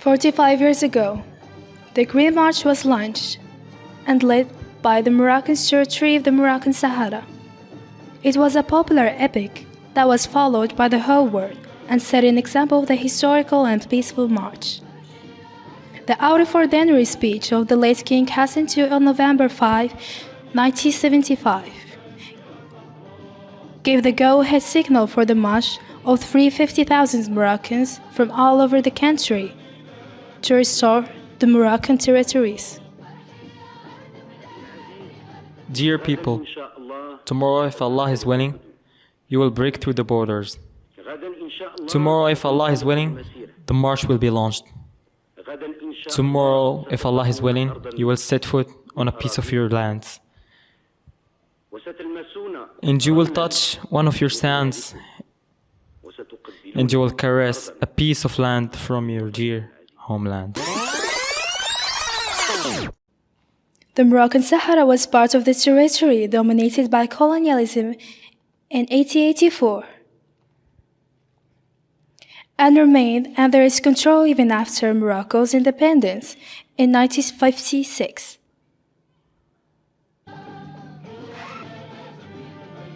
45 years ago, the Green March was launched and led by the Moroccans to retrieve the Moroccan Sahara. It was a popular epic that was followed by the whole world and set an example of the historical and peaceful march. The out-of-ordinary speech of the late King Hassan II on November 5, 1975, gave the go-ahead signal for the march of 350,000 Moroccans from all over the country to restore the Moroccan territories. Dear people, tomorrow, if Allah is willing, you will break through the borders. Tomorrow, if Allah is willing, the march will be launched. Tomorrow, if Allah is willing, you will set foot on a piece of your lands. And you will touch one of your sands, and you will caress a piece of land from your dear homeland. The Moroccan Sahara was part of the territory dominated by colonialism in 1884 and remained under its control even after Morocco's independence in 1956.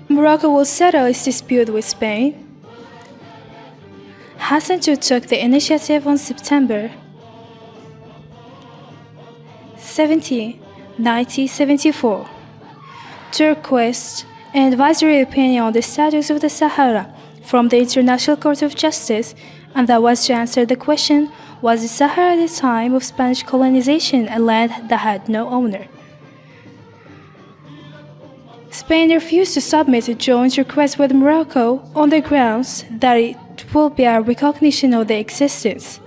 Morocco will settle its dispute with Spain. Hassan II took the initiative on September 17, 1974, to request an advisory opinion on the status of the Sahara from the International Court of Justice, and that was to answer the question, was the Sahara at the time of Spanish colonization a land that had no owner? Spain refused to submit a joint request with Morocco on the grounds that it will be a recognition of the existence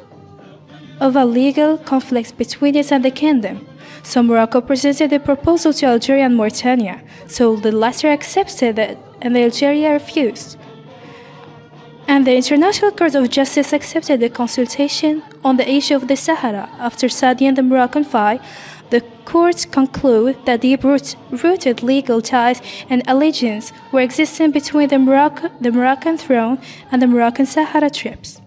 of a legal conflict between it and the kingdom. So Morocco presented the proposal to Algeria and Mauritania, so the latter accepted it and Algeria refused. And the International Court of Justice accepted the consultation on the issue of the Sahara. After studying the Moroccan file, the courts conclude that deep-rooted legal ties and allegiance were existing between the Moroccan throne and the Moroccan Sahara tribes.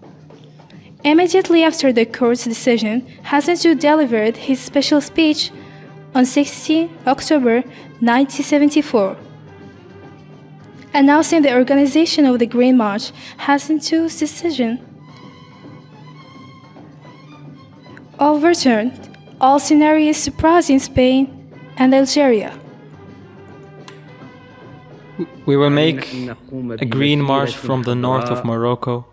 Immediately after the court's decision, Hassan II delivered his special speech on 16 October 1974, announcing the organization of the Green March. Hassan II's decision overturned all scenarios surprising Spain and Algeria. We will make a green march from the north of Morocco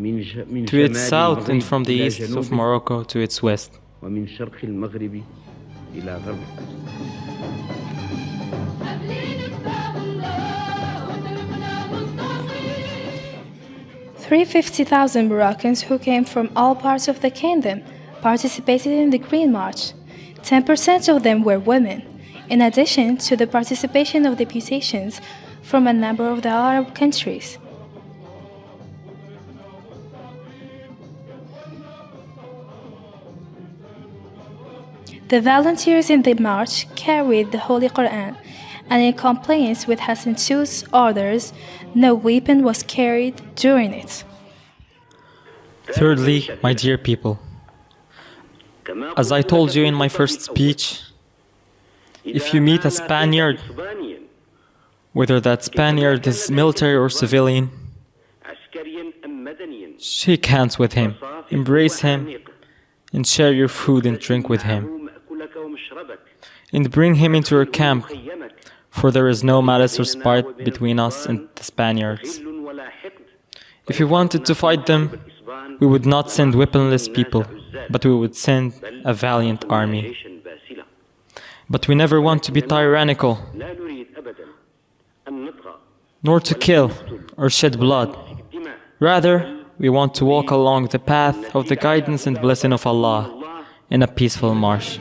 to its south, and from the east of Morocco to its west. 350,000 Moroccans who came from all parts of the kingdom participated in the Green March. 10% of them were women, in addition to the participation of deputations from a number of the Arab countries. The volunteers in the march carried the Holy Quran, and in compliance with Hassan II's orders, no weapon was carried during it. Thirdly, my dear people, as I told you in my first speech, if you meet a Spaniard, whether that Spaniard is military or civilian, shake hands with him, embrace him, and share your food and drink with him, and bring him into your camp, for there is no malice or spite between us and the Spaniards. If we wanted to fight them, we would not send weaponless people, but we would send a valiant army. But we never want to be tyrannical, nor to kill or shed blood. Rather, we want to walk along the path of the guidance and blessing of Allah in a peaceful march.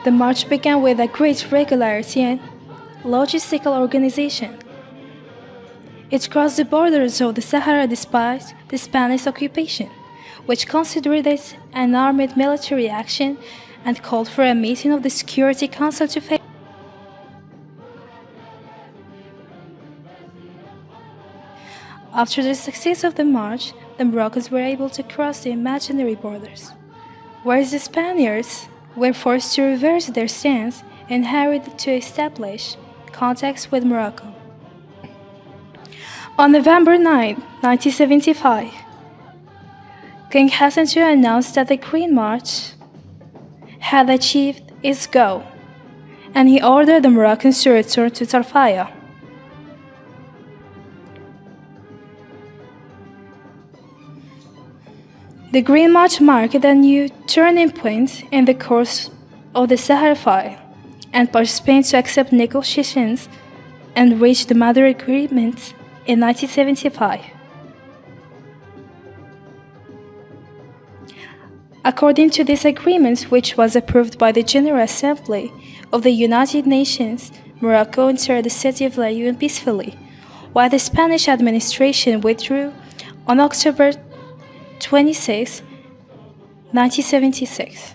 The march began with a great regularity and logistical organization. It crossed the borders of the Sahara despite the Spanish occupation, which considered it an armed military action and called for a meeting of the Security Council to face. After the success of the march, the Moroccans were able to cross the imaginary borders, whereas the Spaniards were forced to reverse their stance and hurried to establish contacts with Morocco. On November 9, 1975, King Hassan II announced that the Green March had achieved its goal, and he ordered the Moroccans to return to Tarfaya. The Green March marked a new turning point in the course of the Sahara File and pushed Spain to accept negotiations and reach the Madrid Agreement in 1975. According to this agreement, which was approved by the General Assembly of the United Nations, Morocco entered the city of Layun peacefully, while the Spanish administration withdrew on October 26, 1976.